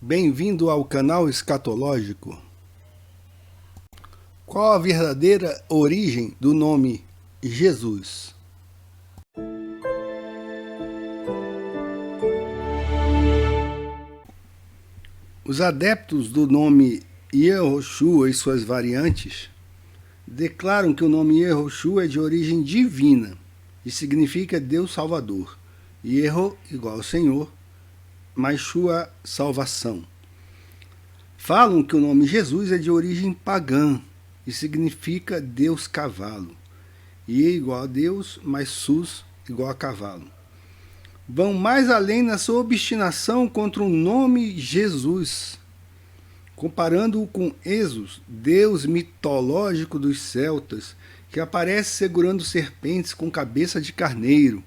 Bem-vindo ao canal escatológico. Qual a verdadeira origem do nome Jesus? Os adeptos do nome Yehoshua e suas variantes declaram que o nome Yehoshua é de origem divina e significa Deus Salvador. Yeho igual Senhor, mas Shua salvação. Falam que o nome Jesus é de origem pagã e significa Deus cavalo. Ie igual a Deus, mais Sus igual a cavalo. Vão mais além na sua obstinação contra o nome Jesus, comparando-o com Esos, deus mitológico dos celtas, que aparece segurando serpentes com cabeça de carneiro,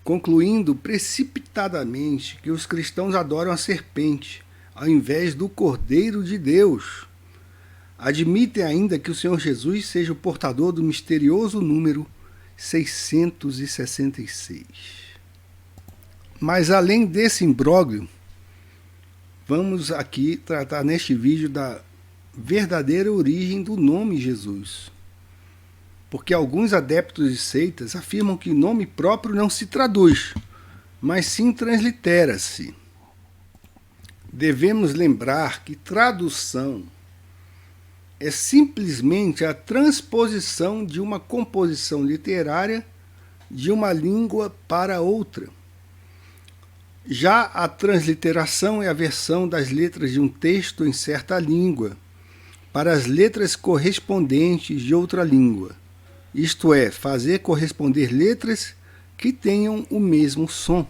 concluindo precipitadamente que os cristãos adoram a serpente, ao invés do Cordeiro de Deus. Admitem ainda que o Senhor Jesus seja o portador do misterioso número 666. Mas além desse imbróglio, vamos aqui tratar neste vídeo da verdadeira origem do nome Jesus. Porque alguns adeptos de seitas afirmam que o nome próprio não se traduz, mas sim translitera-se. Devemos lembrar que tradução é simplesmente a transposição de uma composição literária de uma língua para outra. Já a transliteração é a versão das letras de um texto em certa língua para as letras correspondentes de outra língua. Isto é, fazer corresponder letras que tenham o mesmo som.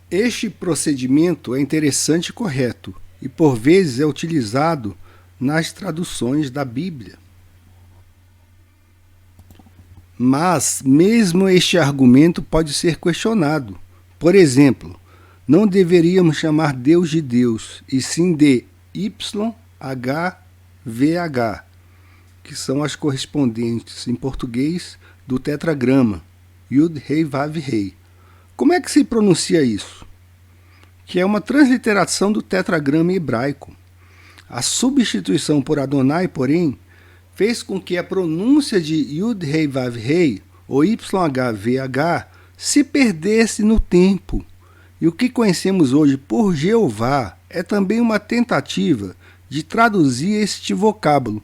Este procedimento é interessante e correto, e por vezes é utilizado nas traduções da Bíblia. Mas mesmo este argumento pode ser questionado. Por exemplo, não deveríamos chamar Deus de Deus, e sim de YHVH, que são as correspondentes em português do tetragrama, Yud Rei Vav Rei. Como é que se pronuncia isso? Que é uma transliteração do tetragrama hebraico. A substituição por Adonai, porém, fez com que a pronúncia de Yud Rei Vav Rei, ou YHVH, se perdesse no tempo. E o que conhecemos hoje por Jeová é também uma tentativa de traduzir este vocábulo,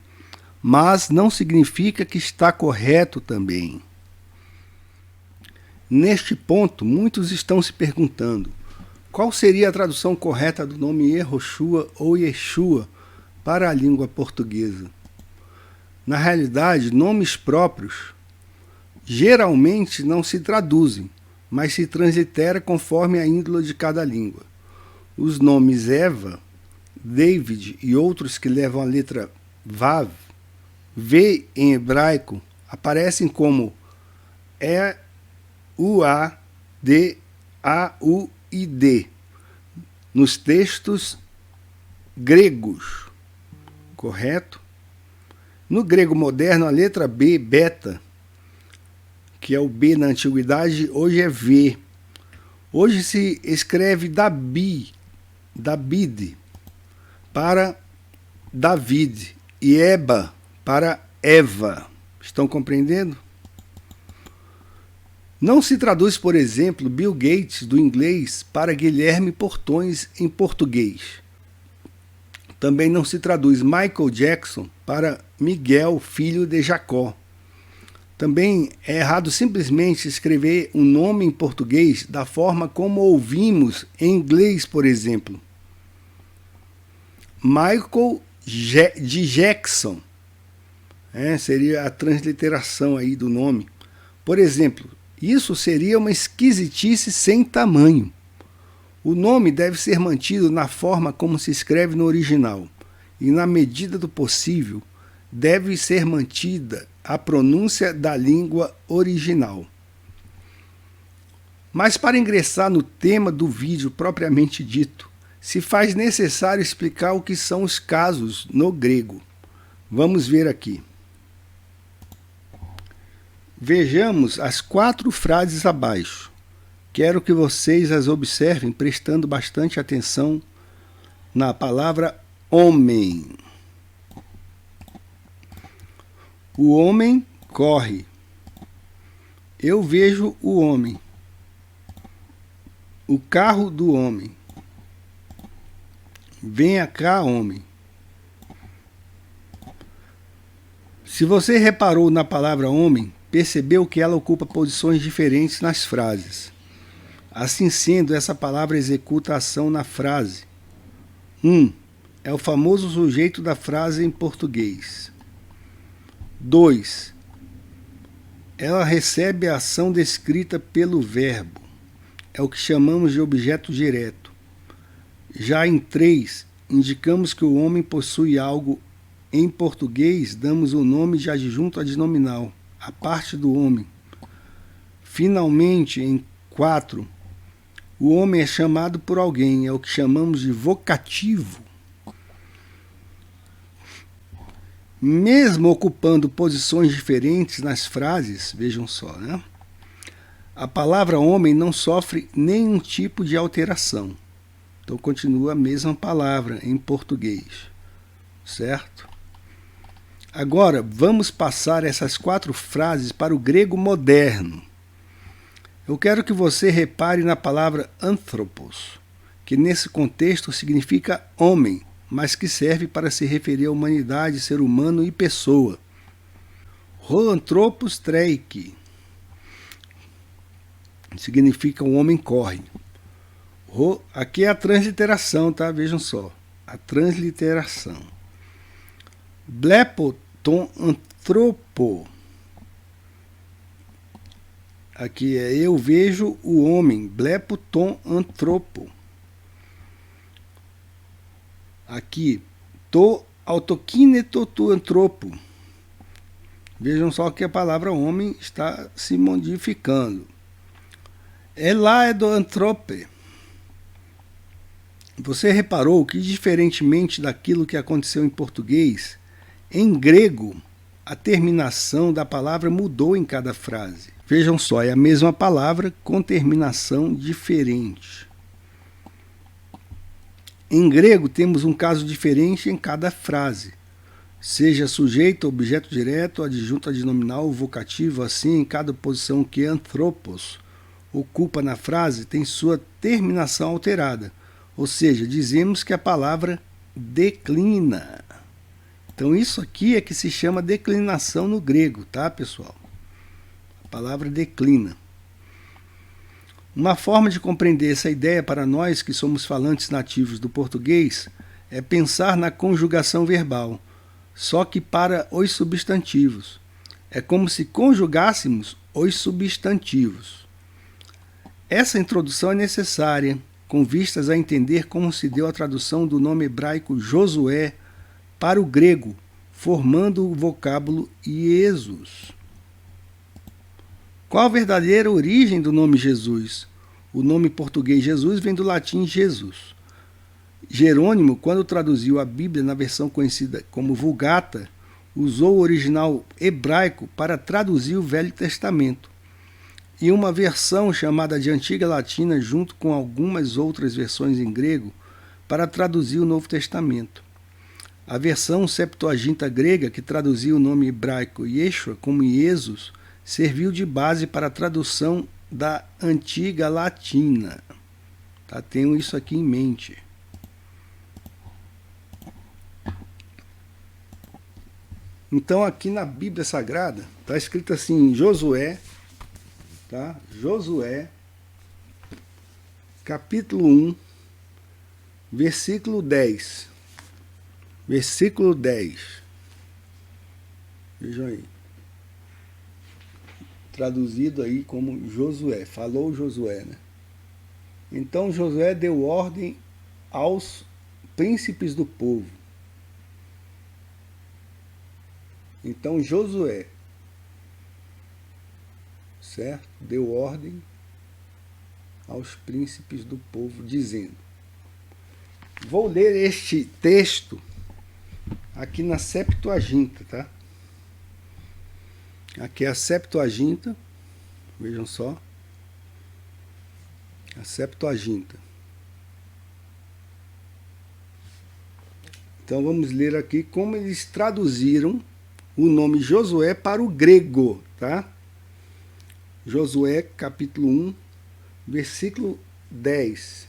mas não significa que está correto também. Neste ponto, muitos estão se perguntando qual seria a tradução correta do nome Yehoshua ou Yeshua para a língua portuguesa. Na realidade, nomes próprios geralmente não se traduzem, mas se translitera conforme a índole de cada língua. Os nomes Eva, David e outros que levam a letra Vav, V em hebraico, aparecem como E-U-A-D-A-U-I-D nos textos gregos, correto? No grego moderno, a letra B, beta, que é o B na antiguidade, hoje é V. Hoje se escreve David para David e Eba para Eva. Estão compreendendo? Não se traduz, por exemplo, Bill Gates do inglês para Guilherme Portões em português. Também não se traduz Michael Jackson para Miguel, filho de Jacó. Também é errado simplesmente escrever um nome em português da forma como ouvimos em inglês, por exemplo. Michael de Jackson. Seria a transliteração aí do nome. Por exemplo, isso seria uma esquisitice sem tamanho. O nome deve ser mantido na forma como se escreve no original, e na medida do possível, deve ser mantida a pronúncia da língua original. Mas para ingressar no tema do vídeo propriamente dito, se faz necessário explicar o que são os casos no grego. Vamos ver aqui. Vejamos as 4 frases abaixo. quero que vocês as observem prestando bastante atenção na palavra homem. O homem corre. Eu vejo o homem. O carro do homem. Venha cá, homem. Se você reparou na palavra homem, percebeu que ela ocupa posições diferentes nas frases. Assim sendo, essa palavra executa a ação na frase. É o famoso sujeito da frase em português. 2. Ela recebe a ação descrita pelo verbo. É o que chamamos de objeto direto. Já em 3, indicamos que o homem possui algo. Em português, damos o nome de adjunto adnominal, a parte do homem. Finalmente, em 4, o homem é chamado por alguém, é o que chamamos de vocativo. Mesmo ocupando posições diferentes nas frases, vejam só, né? A palavra homem não sofre nenhum tipo de alteração. Então continua a mesma palavra em português, certo? Agora, vamos passar essas 4 frases para o grego moderno. Eu quero que você repare na palavra anthropos, que nesse contexto significa homem, mas que serve para se referir à humanidade, ser humano e pessoa. Ho anthropos treiki significa o homem corre. Aqui é a transliteração, tá? Vejam só, a transliteração. Blepo ton anthropo. Aqui é eu vejo o homem. Blepo ton anthropo. Aqui, to autokineto tu anthropo. Vejam só que a palavra homem está se modificando. Ela é do anthrope. Você reparou que, diferentemente daquilo que aconteceu em português, em grego, a terminação da palavra mudou em cada frase. Vejam só, é a mesma palavra com terminação diferente. Em grego, temos um caso diferente em cada frase. Seja sujeito, objeto direto, adjunto adnominal, vocativo, assim, em cada posição que anthropos ocupa na frase, tem sua terminação alterada. Ou seja, dizemos que a palavra declina. Então isso aqui é que se chama declinação no grego, tá, pessoal? A palavra declina. Uma forma de compreender essa ideia para nós que somos falantes nativos do português é pensar na conjugação verbal, só que para os substantivos. É como se conjugássemos os substantivos. Essa introdução é necessária, com vistas a entender como se deu a tradução do nome hebraico Josué para o grego, formando o vocábulo Iesus. Qual a verdadeira origem do nome Jesus? O nome português Jesus vem do latim Jesus. Jerônimo, quando traduziu a Bíblia na versão conhecida como Vulgata, usou o original hebraico para traduzir o Velho Testamento, e uma versão chamada de Antiga Latina, junto com algumas outras versões em grego, para traduzir o Novo Testamento. A versão Septuaginta grega, que traduziu o nome hebraico Yeshua como Jesus, serviu de base para a tradução da Antiga Latina. Tá? Tenham isso aqui em mente. Então aqui na Bíblia Sagrada está escrito assim, Josué, tá? Josué, capítulo 1, versículo 10. Versículo 10. Vejam aí. Traduzido aí como Josué. Falou Josué, né? Então Josué deu ordem aos príncipes do povo. Então Josué, certo? Deu ordem aos príncipes do povo, dizendo. Vou ler este texto aqui na Septuaginta, tá? Aqui é a Septuaginta, vejam só. A Septuaginta. Então vamos ler aqui como eles traduziram o nome Josué para o grego, tá? Josué capítulo 1, versículo 10.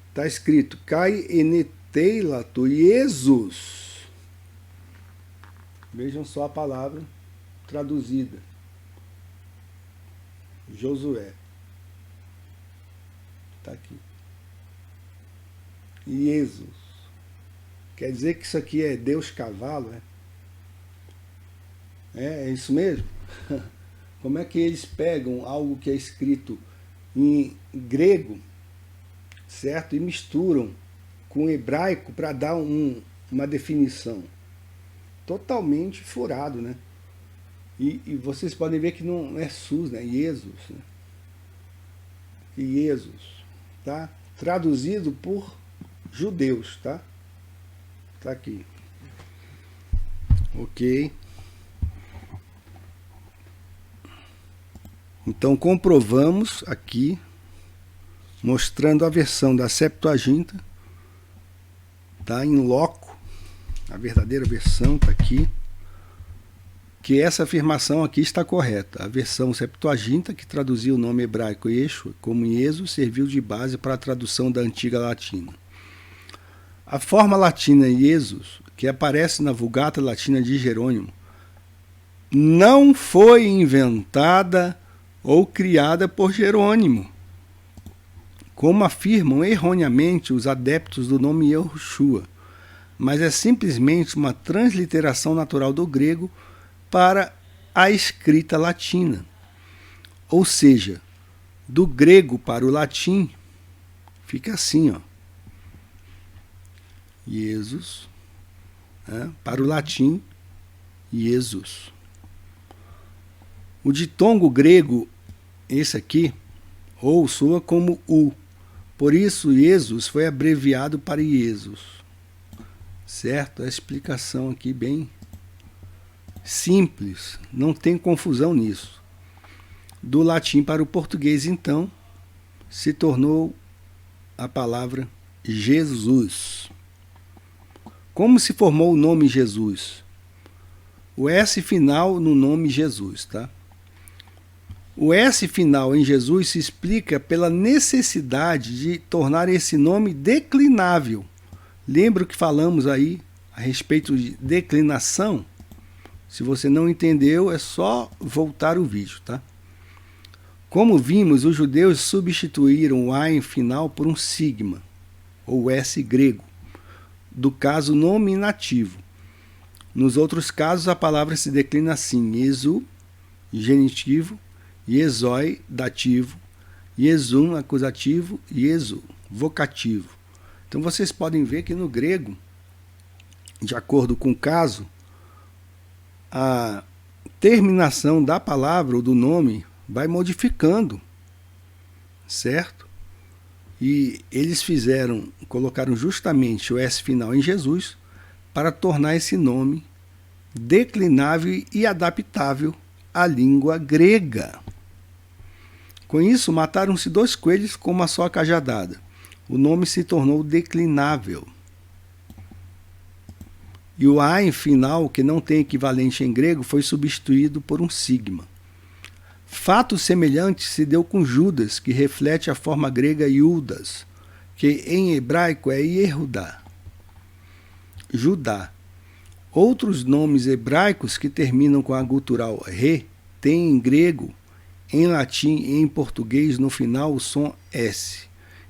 Está escrito: Kai eneteilato Jesus. Vejam só a palavra traduzida. Josué. Está aqui. Jesus. Quer dizer que isso aqui é Deus cavalo, é isso mesmo? Como é que eles pegam algo que é escrito em grego, certo? E misturam com hebraico para dar uma definição? Totalmente furado, né? E vocês podem ver que não é SUS, né? Jesus. Né? Jesus, tá? Traduzido por judeus, tá? Tá aqui. Ok. Então comprovamos aqui, mostrando a versão da Septuaginta, tá? Em loco, a verdadeira versão está aqui, que essa afirmação aqui está correta. A versão Septuaginta, que traduzia o nome hebraico Yeshua como Jesus, serviu de base para a tradução da antiga latina. A forma latina Jesus, que aparece na Vulgata Latina de Jerônimo, não foi inventada ou criada por Jerônimo, como afirmam erroneamente os adeptos do nome Yehoshua, mas é simplesmente uma transliteração natural do grego para a escrita latina. Ou seja, do grego para o latim, fica assim, ó. Jesus, para o latim, Jesus. O ditongo grego, esse aqui, ou soa como U. Por isso, Jesus foi abreviado para Jesus. Certo? A explicação aqui bem simples, não tem confusão nisso. Do latim para o português, então, se tornou a palavra Jesus. Como se formou o nome Jesus? O S final no nome Jesus, tá? O S final em Jesus se explica pela necessidade de tornar esse nome declinável. Lembra que falamos aí a respeito de declinação? Se você não entendeu, é só voltar o vídeo, tá? Como vimos, os judeus substituíram o A final por um sigma, ou S grego, do caso nominativo. Nos outros casos, a palavra se declina assim: Jesu, genitivo, Jesoi, dativo, Jesum, acusativo, Jesu, vocativo. Então vocês podem ver que no grego, de acordo com o caso, a terminação da palavra ou do nome vai modificando, certo? E eles colocaram justamente o S final em Jesus para tornar esse nome declinável e adaptável à língua grega. Com isso, mataram-se 2 coelhos com uma só cajadada. O nome se tornou declinável. E o A final, que não tem equivalente em grego, foi substituído por um sigma. Fato semelhante se deu com Judas, que reflete a forma grega Judas, que em hebraico é Yehudá. Judá. Outros nomes hebraicos que terminam com a gutural re têm em grego, em latim e em português no final o som S.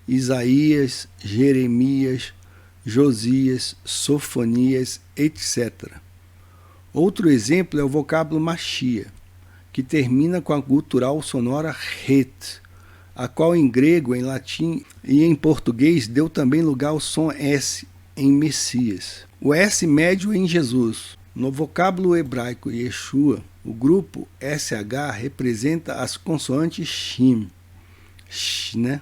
Isaías, Jeremias, Josias, Sofonias, etc. Outro exemplo é o vocábulo Machia, que termina com a gutural sonora het, a qual em grego, em latim e em português deu também lugar ao som S em Messias. O S médio em Jesus. No vocábulo hebraico Yeshua, o grupo SH representa as consoantes Shin, né?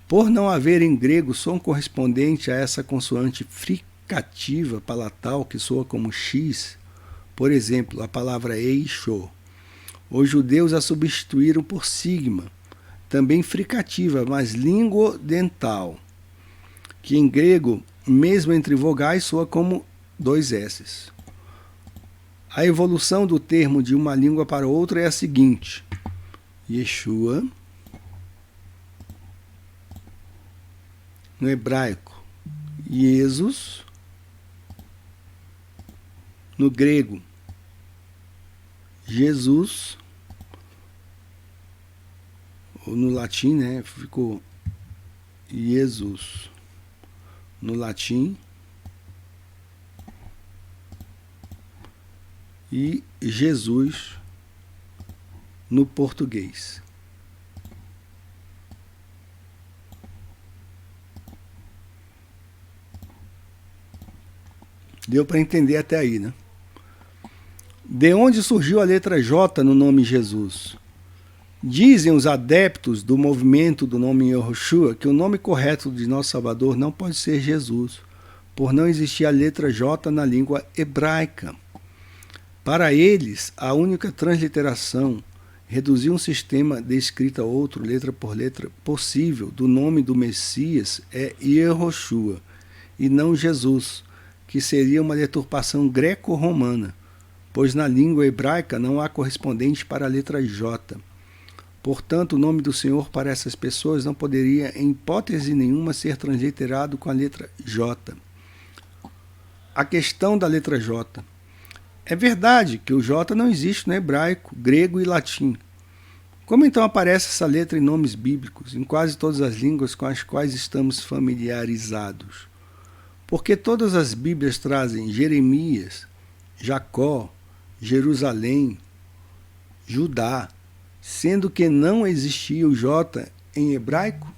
Por não haver em grego som correspondente a essa consoante fricativa palatal que soa como X, por exemplo, a palavra Eisho, os judeus a substituíram por sigma, também fricativa, mas lingodental, que em grego, mesmo entre vogais, soa como dois S's. A evolução do termo de uma língua para outra é a seguinte: Yeshua, no hebraico, Jesus, no grego, Jesus, ou no latim, né, ficou Jesus, no latim, e Jesus no português. Deu para entender até aí, né? De onde surgiu a letra J no nome Jesus? Dizem os adeptos do movimento do nome Yehoshua que o nome correto de nosso Salvador não pode ser Jesus, por não existir a letra J na língua hebraica. Para eles, a única transliteração, reduzir um sistema de escrita a outro, letra por letra, possível do nome do Messias é Yehoshua, e não Jesus, que seria uma deturpação greco-romana, pois na língua hebraica não há correspondente para a letra J. Portanto, o nome do Senhor para essas pessoas não poderia, em hipótese nenhuma, ser transliterado com a letra J. A questão da letra J. É verdade que o J não existe no hebraico, grego e latim. Como então aparece essa letra em nomes bíblicos, em quase todas as línguas com as quais estamos familiarizados? Porque todas as Bíblias trazem Jeremias, Jacó, Jerusalém, Judá, sendo que não existia o J em hebraico?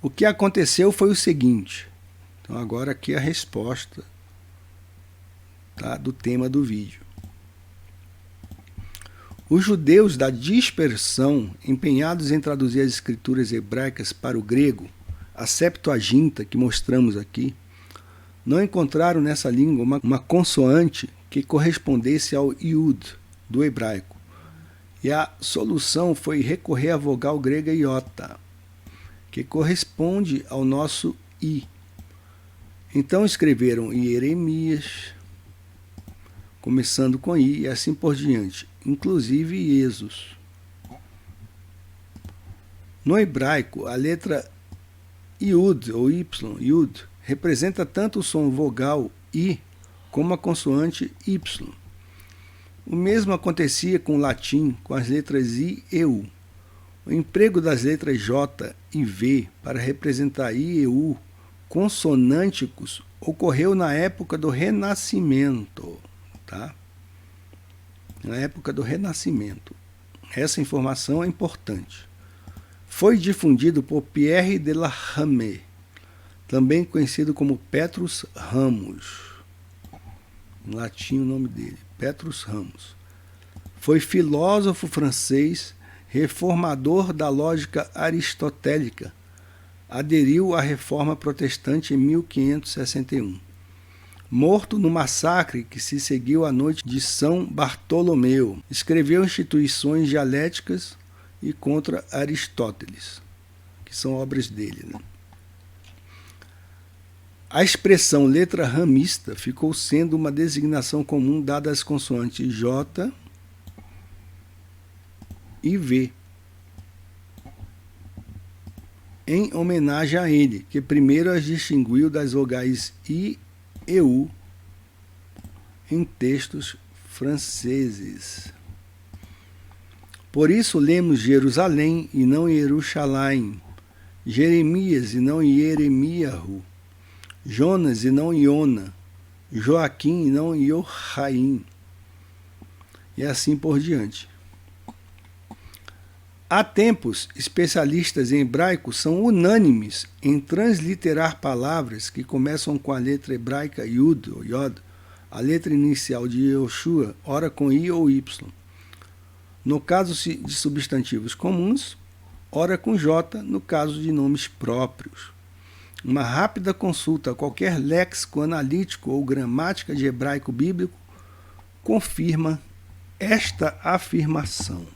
O que aconteceu foi o seguinte. Então agora aqui a resposta, tá, do tema do vídeo. Os judeus da dispersão, empenhados em traduzir as escrituras hebraicas para o grego, a Septuaginta que mostramos aqui, não encontraram nessa língua uma consoante que correspondesse ao Yud do hebraico. E a solução foi recorrer à vogal grega iota, que corresponde ao nosso I. Então escreveram Jeremias, começando com I e assim por diante, inclusive Jesus. No hebraico, a letra Yud ou Y, Yud, representa tanto o som vogal I como a consoante Y. O mesmo acontecia com o latim, com as letras I e U. O emprego das letras J e V para representar I e U consonânticos ocorreu na época do Renascimento. Tá? Na época do Renascimento. Essa informação é importante. Foi difundido por Pierre de la Rame, também conhecido como Petrus Ramos. Em latim o nome dele, Petrus Ramos. Foi filósofo francês, reformador da lógica aristotélica. Aderiu à reforma protestante em 1561. Morto no massacre que se seguiu à noite de São Bartolomeu. Escreveu instituições dialéticas e contra Aristóteles, que são obras dele, né? A expressão letra ramista ficou sendo uma designação comum dada às consoantes J e V, em homenagem a ele, que primeiro as distinguiu das vogais I e U em textos franceses. Por isso lemos Jerusalém e não Jerusalém, Jeremias e não Jeremiahu, Jonas e não Iona, Joaquim e não Joaim, e assim por diante. Há tempos, especialistas em hebraico são unânimes em transliterar palavras que começam com a letra hebraica Yud ou Yod, a letra inicial de Yehoshua, ora com I ou Y. No caso de substantivos comuns, ora com J, no caso de nomes próprios. Uma rápida consulta a qualquer léxico analítico ou gramática de hebraico bíblico confirma esta afirmação.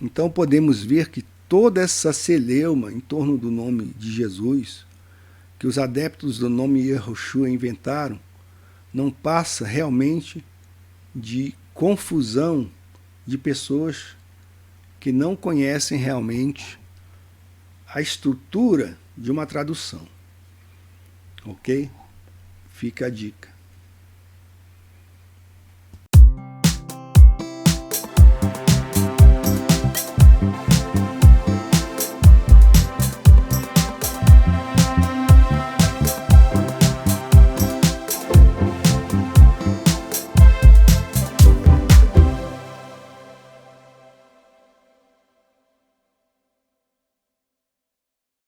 Então podemos ver que toda essa celeuma em torno do nome de Jesus, que os adeptos do nome Yehoshua inventaram, não passa realmente de confusão de pessoas que não conhecem realmente a estrutura de uma tradução. Ok? Fica a dica.